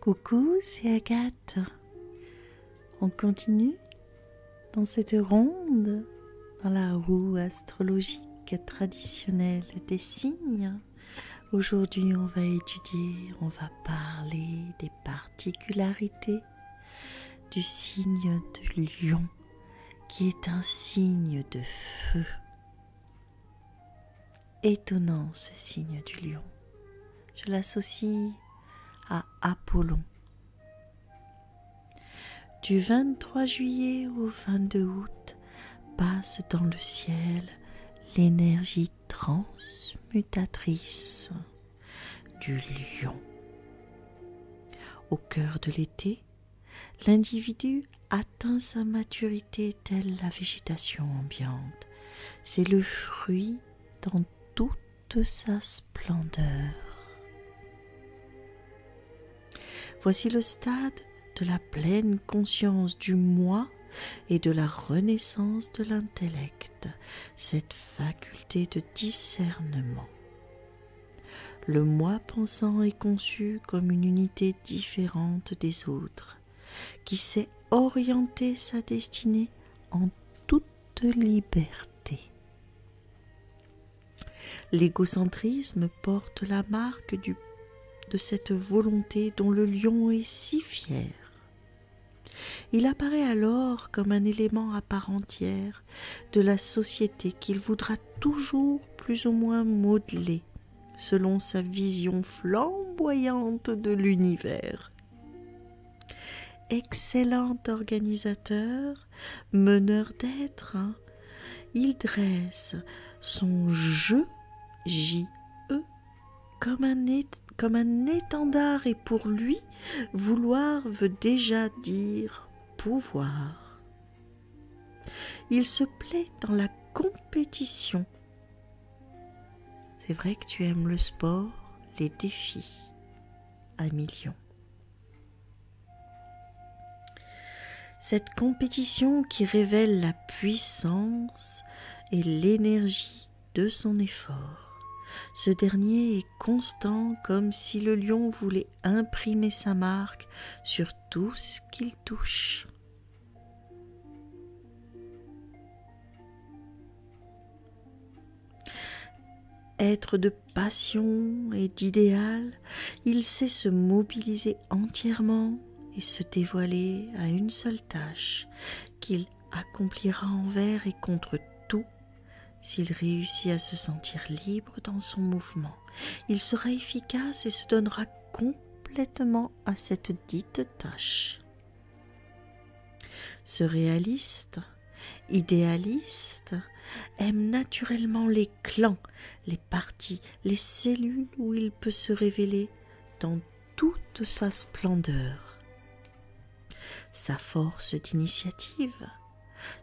Coucou, c'est Agathe. On continue dans cette ronde, dans la roue astrologique traditionnelle des signes. Aujourd'hui, on va étudier, on va parler des particularités du signe de Lion, qui est un signe de feu. Étonnant ce signe du Lion. Je l'associe à Apollon. Du 23 juillet au 22 août passe dans le ciel l'énergie transmutatrice du lion. Au cœur de l'été, l'individu atteint sa maturité telle la végétation ambiante. C'est le fruit dans toute sa splendeur. Voici le stade de la pleine conscience du moi et de la renaissance de l'intellect, cette faculté de discernement. Le moi pensant est conçu comme une unité différente des autres, qui sait orienter sa destinée en toute liberté. L'égocentrisme porte la marque de cette volonté dont le lion est si fier. Il apparaît alors comme un élément à part entière de la société qu'il voudra toujours plus ou moins modeler selon sa vision flamboyante de l'univers. Excellent organisateur, meneur d'être, il dresse son jeu, J-E, comme un étendard, et pour lui, vouloir veut déjà dire pouvoir. Il se plaît dans la compétition. C'est vrai que tu aimes le sport, les défis, ami Lion. Cette compétition qui révèle la puissance et l'énergie de son effort. Ce dernier est constant, comme si le lion voulait imprimer sa marque sur tout ce qu'il touche. Être de passion et d'idéal, il sait se mobiliser entièrement et se dévoiler à une seule tâche qu'il accomplira envers et contre tout. S'il réussit à se sentir libre dans son mouvement, il sera efficace et se donnera complètement à cette dite tâche. Ce réaliste, idéaliste, aime naturellement les clans, les partis, les cellules où il peut se révéler dans toute sa splendeur. Sa force d'initiative,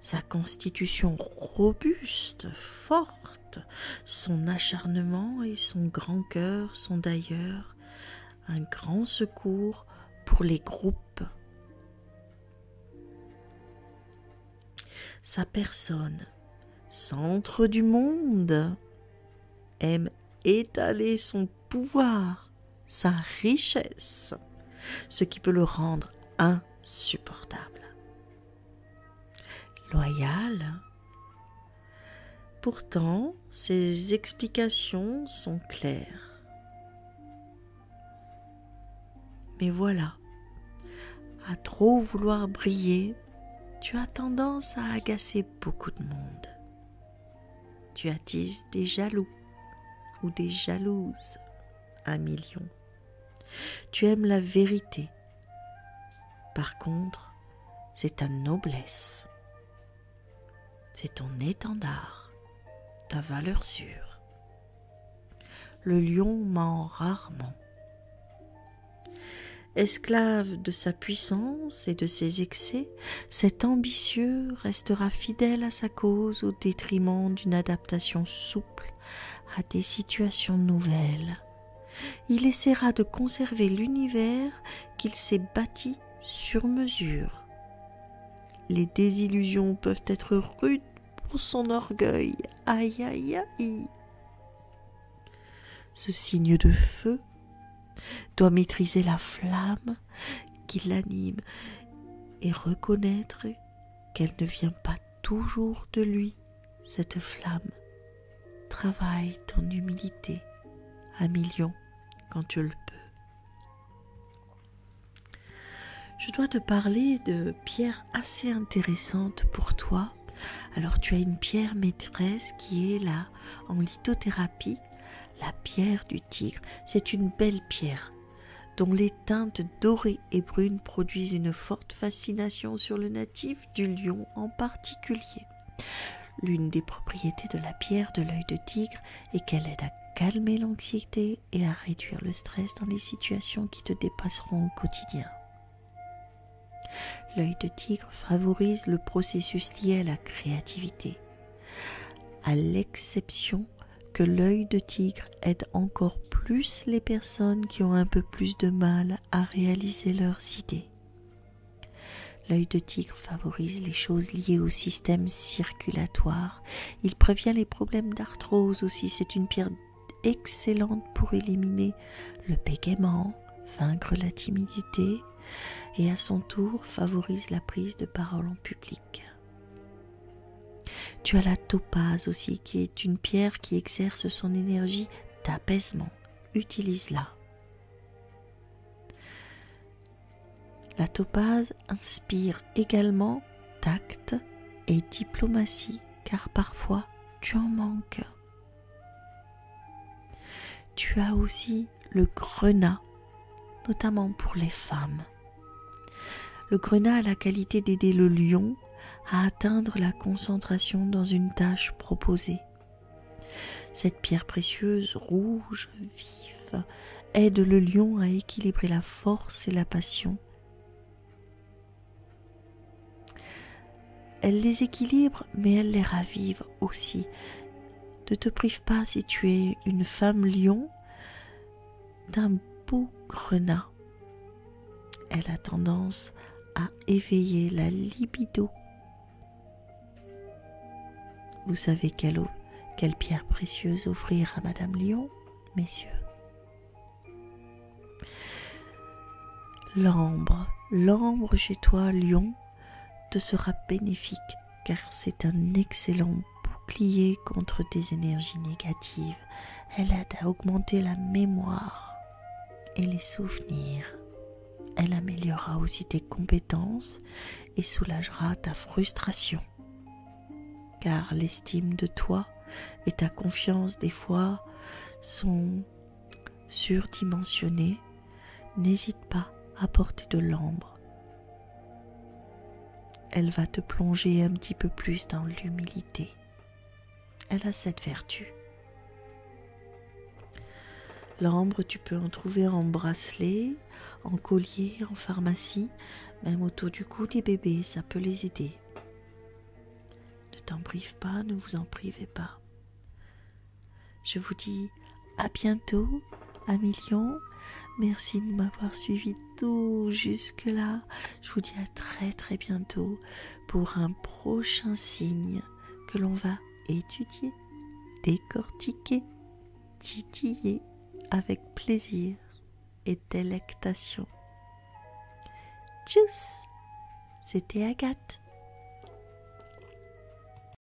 sa constitution robuste, forte, son acharnement et son grand cœur sont d'ailleurs un grand secours pour les groupes. Sa personne, centre du monde, aime étaler son pouvoir, sa richesse, ce qui peut le rendre insupportable. Loyal. Pourtant, ses explications sont claires. Mais voilà, à trop vouloir briller, tu as tendance à agacer beaucoup de monde. Tu attises des jaloux ou des jalouses, ami Lion. Tu aimes la vérité. Par contre, c'est ta noblesse. C'est ton étendard, ta valeur sûre. Le lion ment rarement. Esclave de sa puissance et de ses excès, cet ambitieux restera fidèle à sa cause au détriment d'une adaptation souple à des situations nouvelles. Il essaiera de conserver l'univers qu'il s'est bâti sur mesure. Les désillusions peuvent être rudes pour son orgueil. Aïe, aïe, aïe. Ce signe de feu doit maîtriser la flamme qui l'anime et reconnaître qu'elle ne vient pas toujours de lui, cette flamme. Travaille ton humilité à millions quand tu le peux. Je dois te parler de pierres assez intéressantes pour toi. Alors tu as une pierre maîtresse qui est là en lithothérapie, la pierre du tigre. C'est une belle pierre dont les teintes dorées et brunes produisent une forte fascination sur le natif du lion en particulier. L'une des propriétés de la pierre de l'œil de tigre est qu'elle aide à calmer l'anxiété et à réduire le stress dans les situations qui te dépasseront au quotidien. L'œil de tigre favorise le processus lié à la créativité, à l'exception que l'œil de tigre aide encore plus les personnes qui ont un peu plus de mal à réaliser leurs idées. L'œil de tigre favorise les choses liées au système circulatoire. Il prévient les problèmes d'arthrose aussi. C'est une pierre excellente pour éliminer le bégaiement, vaincre la timidité et à son tour favorise la prise de parole en public. Tu as la topaze aussi, qui est une pierre qui exerce son énergie d'apaisement. Utilise-la. La topaze inspire également tact et diplomatie, car parfois tu en manques. Tu as aussi le grenat, notamment pour les femmes. Le grenat a la qualité d'aider le lion à atteindre la concentration dans une tâche proposée. Cette pierre précieuse, rouge, vif, aide le lion à équilibrer la force et la passion. Elle les équilibre, mais elle les ravive aussi. Ne te prive pas, si tu es une femme lion, d'un beau grenat. Elle a tendance à éveiller la libido. Vous savez quelle pierre précieuse offrir à Madame Lion, messieurs? L'ambre chez toi, Lion, te sera bénéfique, car c'est un excellent bouclier contre des énergies négatives. Elle aide à augmenter la mémoire et les souvenirs. Elle améliorera aussi tes compétences et soulagera ta frustration. Car l'estime de toi et ta confiance des fois sont surdimensionnées. N'hésite pas à porter de l'ambre. Elle va te plonger un petit peu plus dans l'humilité. Elle a cette vertu. L'ambre, tu peux en trouver en bracelet, en collier, en pharmacie, même autour du cou des bébés, ça peut les aider. Ne t'en prive pas, ne vous en privez pas. Je vous dis à bientôt, amis lions. Merci de m'avoir suivi tout jusque-là. Je vous dis à très très bientôt pour un prochain signe que l'on va étudier, décortiquer, titiller avec plaisir et délectation. Tchuss, c'était Agathe.